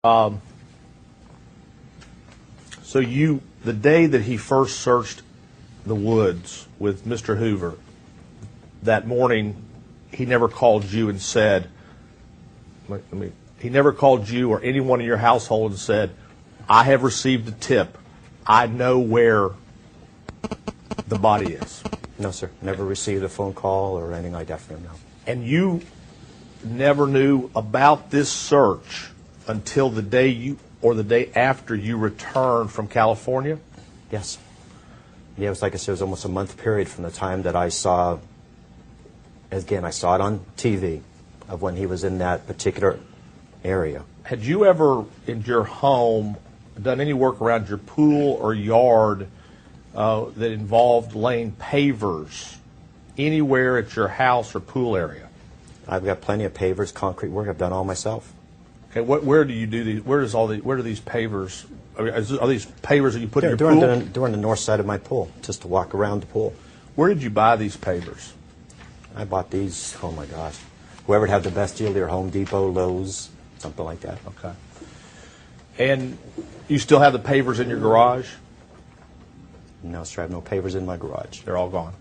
Um, so the day that he first searched the woods with Mr. Hoover, that morning, he never called you and said, he never called you or anyone in your household and said, I have received a tip. I know where the body is. No, sir. Never received a phone call or anything like that from him, no. And you never knew about this search until the day the day after you returned from California? Yes. Yeah, it was like I said, it was almost a month period from the time that I saw, again, I saw it on TV, of when he was in that particular area. Had you ever, in your home, done any work around your pool or yard that involved laying pavers anywhere at your house or pool area? I've got plenty of pavers, concrete work. I've done all myself. Okay, where do you do these? Where do these pavers? Are these pavers that you put in your pool? During the north side of my pool, just to walk around the pool. Where did you buy these pavers? I bought these. Oh my gosh! Whoever had the best deal, either Home Depot, Lowe's, something like that. Okay. And you still have the pavers in your garage? No, sir. I have no pavers in my garage. They're all gone.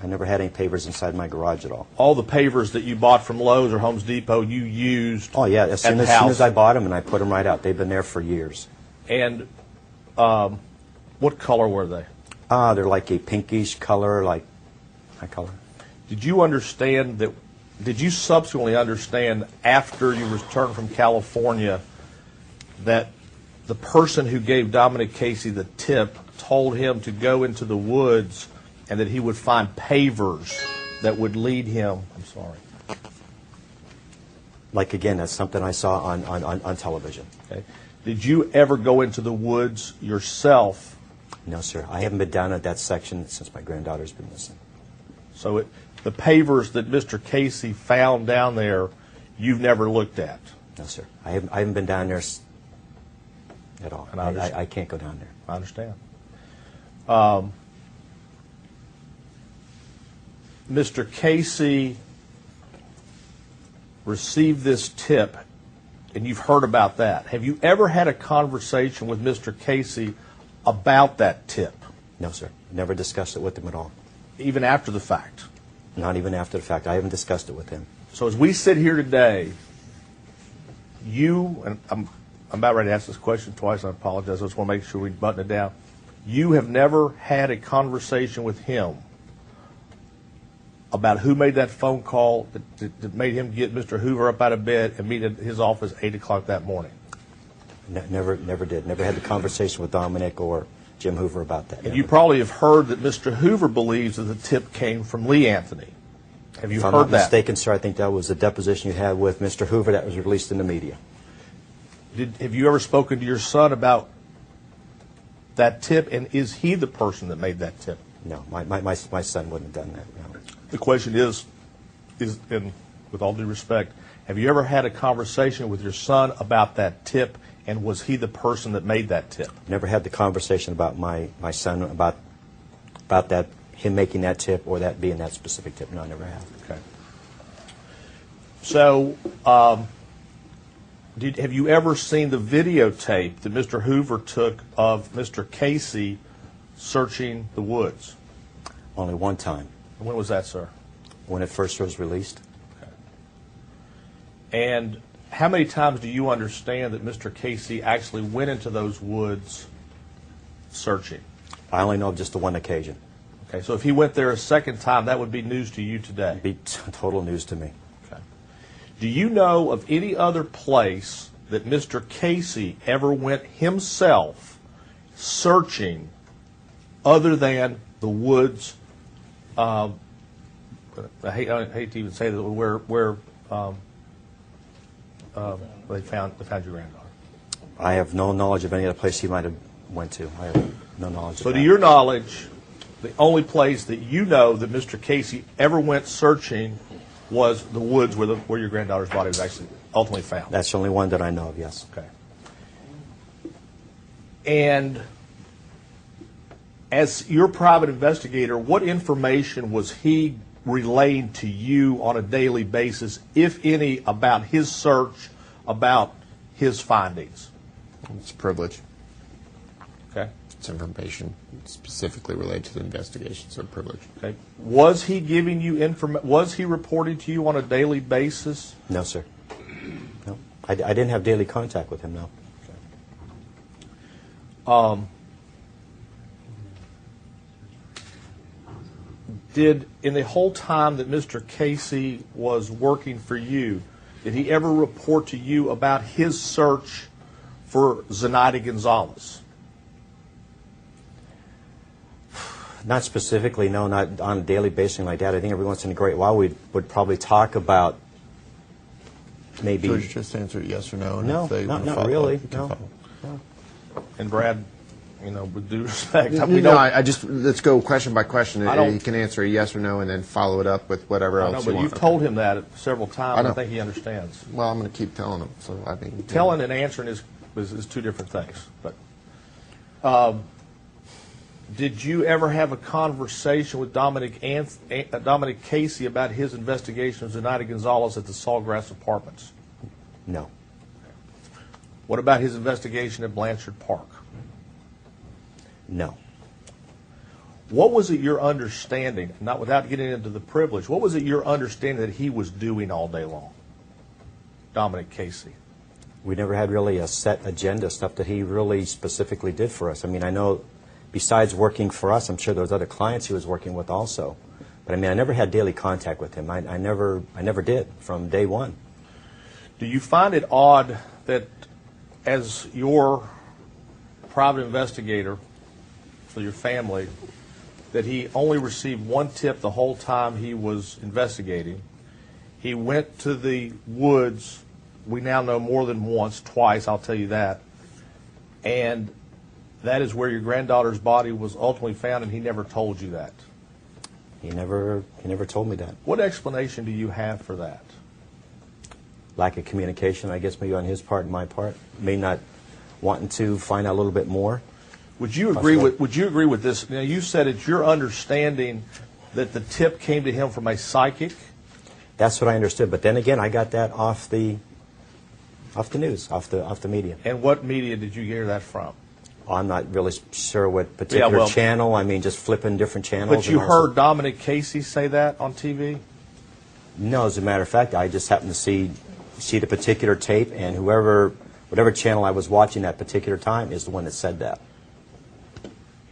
I never had any pavers inside my garage at all. All the pavers that you bought from Lowe's or Home Depot, you used. Oh yeah, as soon as I bought them, and I put them right out. They've been there for years. And what color were they? They're like a pinkish color, like that color. Did you understand that? Did you subsequently understand after you returned from California that the person who gave Dominic Casey the tip told him to go into the woods and that he would find pavers that would lead him? I'm sorry. Like, again, that's something I saw on television. Okay. Did you ever go into the woods yourself? No, sir. I haven't been down at that section since my granddaughter's been missing. So the pavers that Mr. Casey found down there, you've never looked at? No, sir. I haven't been down there at all. And I can't go down there. I understand. Mr. Casey received this tip, and you've heard about that. Have you ever had a conversation with Mr. Casey about that tip? No, sir. Never discussed it with him at all. Even after the fact? Not even after the fact. I haven't discussed it with him. So as we sit here today, and I'm about ready to ask this question twice, I apologize. I just want to make sure we button it down. You have never had a conversation with him about who made that phone call that made him get Mr. Hoover up out of bed and meet at his office 8 o'clock that morning? Never did. Never had the conversation with Dominic or Jim Hoover about that. And you probably have heard that Mr. Hoover believes that the tip came from Lee Anthony. Have you heard that? If I'm not mistaken, sir, I think that was the deposition you had with Mr. Hoover that was released in the media. Have you ever spoken to your son about that tip, and is he the person that made that tip? No, my son wouldn't have done that, no. The question is, and with all due respect, have you ever had a conversation with your son about that tip, and was he the person that made that tip? Never had the conversation about my son, about that, him making that tip or that being that specific tip. No, I never have. Okay. So, have you ever seen the videotape that Mr. Hoover took of Mr. Casey searching the woods? Only one time. When was that, sir? When it first was released. Okay. And how many times do you understand that Mr. Casey actually went into those woods searching? I only know of just the one occasion. Okay, so if he went there a second time, that would be news to you today? It'd be total news to me. Okay. Do you know of any other place that Mr. Casey ever went himself searching other than the woods? I hate to even say that, where they found your granddaughter. I have no knowledge of any other place he might have went to. I have no knowledge of that. So to your knowledge, the only place that you know that Mr. Casey ever went searching was the woods where your granddaughter's body was actually ultimately found? That's the only one that I know of, yes. Okay. And as your private investigator, what information was he relaying to you on a daily basis, if any, about his search, about his findings? It's a privilege. Okay. It's information specifically related to the investigation, so privilege. Okay. Was he giving you was he reporting to you on a daily basis? No, sir. No. I didn't have daily contact with him, no. Did, in the whole time that Mr. Casey was working for you, did he ever report to you about his search for Zenaida Gonzales? Not specifically, no, not on a daily basis like that. I think every once in a great while we would probably talk about maybe... George, just answer yes or no. And No, if they want to not follow really, up, you can no. follow up. And Brad, you know, with due respect, I just, let's go question by question. I don't- You can answer a yes or no and then follow it up with whatever I know, else you but want. you've told him that several times. I know. I think he understands. Well, I'm going to keep telling him. So I mean, Telling and answering is two different things. But did you ever have a conversation with Dominic Casey about his investigation of Zenaida Gonzales at the Sawgrass Apartments? No. What about his investigation at Blanchard Park? No. What was it your understanding, not without getting into the privilege, what was it your understanding that he was doing all day long, Dominic Casey? We never had really a set agenda, stuff that he really specifically did for us. I mean, I know besides working for us, I'm sure there was other clients he was working with also. But I mean, I never had daily contact with him. I never did from day one. Do you find it odd that as your private investigator for your family, that he only received one tip the whole time he was investigating? He went to the woods, we now know more than once, twice, I'll tell you that, and that is where your granddaughter's body was ultimately found, and he never told you that. He never told me that. What explanation do you have for that? Lack of communication, I guess, maybe on his part and my part. Maybe not wanting to find out a little bit more. Would you agree with this? Now, you said it's your understanding that the tip came to him from a psychic. That's what I understood. But then again, I got that off the news, off the media. And what media did you hear that from? I'm not really sure what particular channel. I mean, just flipping different channels. But you heard Dominic Casey say that on TV? No, as a matter of fact, I just happened to see the particular tape, and whatever channel I was watching that particular time is the one that said that.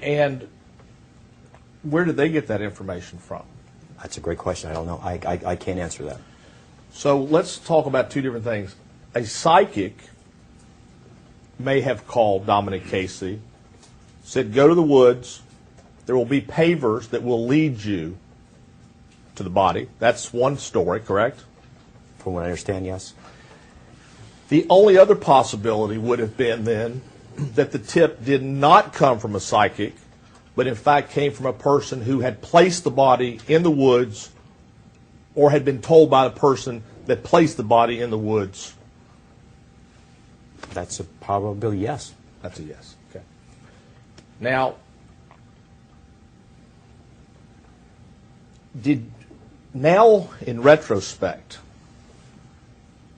And where did they get that information from? That's a great question. I don't know. I can't answer that. So let's talk about two different things. A psychic may have called Dominic Casey, said, go to the woods. There will be pavers that will lead you to the body. That's one story, correct? From what I understand, yes. The only other possibility would have been then that the tip did not come from a psychic, but in fact came from a person who had placed the body in the woods or had been told by the person that placed the body in the woods. That's a probable yes. That's a yes. Okay. Now, in retrospect,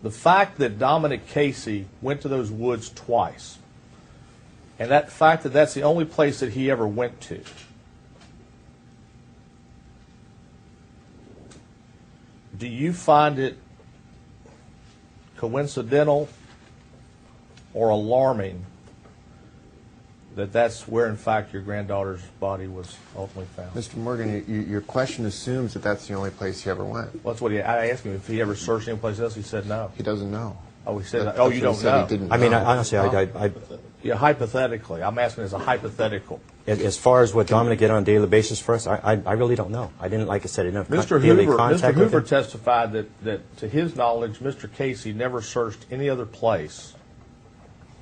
the fact that Dominic Casey went to those woods twice, and that fact that that's the only place that he ever went to, do you find it coincidental or alarming that that's where, in fact, your granddaughter's body was ultimately found? Mr. Morgan, your question assumes that that's the only place he ever went. Well, that's what I asked him if he ever searched any place else. He said no. He doesn't know. Oh, he said That- that. Oh, that's you what he don't said know. he didn't I mean, know. honestly, Yeah, hypothetically. I'm asking as a hypothetical. as far as what Dominic did on a daily basis for us, I really don't know. I didn't, like I said, enough Mr. daily Hoover, contact with him. testified that, to his knowledge, Mr. Casey never searched any other place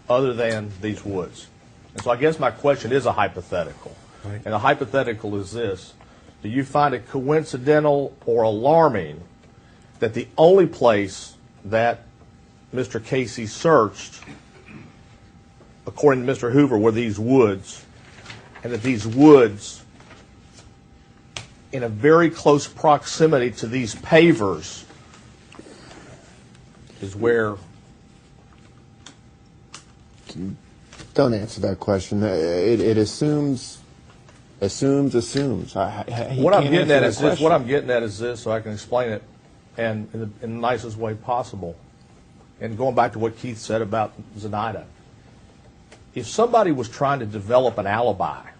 other than these woods. And so I guess my question is a hypothetical. Right. And the hypothetical is this. Do you find it coincidental or alarming that the only place that Mr. Casey searched, according to Mr. Hoover, were these woods, and that these woods, in a very close proximity to these pavers, is where Don't answer that question. It assumes. He What I'm can't getting answer at that is this. question. What I'm getting at is this, so I can explain it, and in the nicest way possible. And going back to what Keith said about Zenaida, if somebody was trying to develop an alibi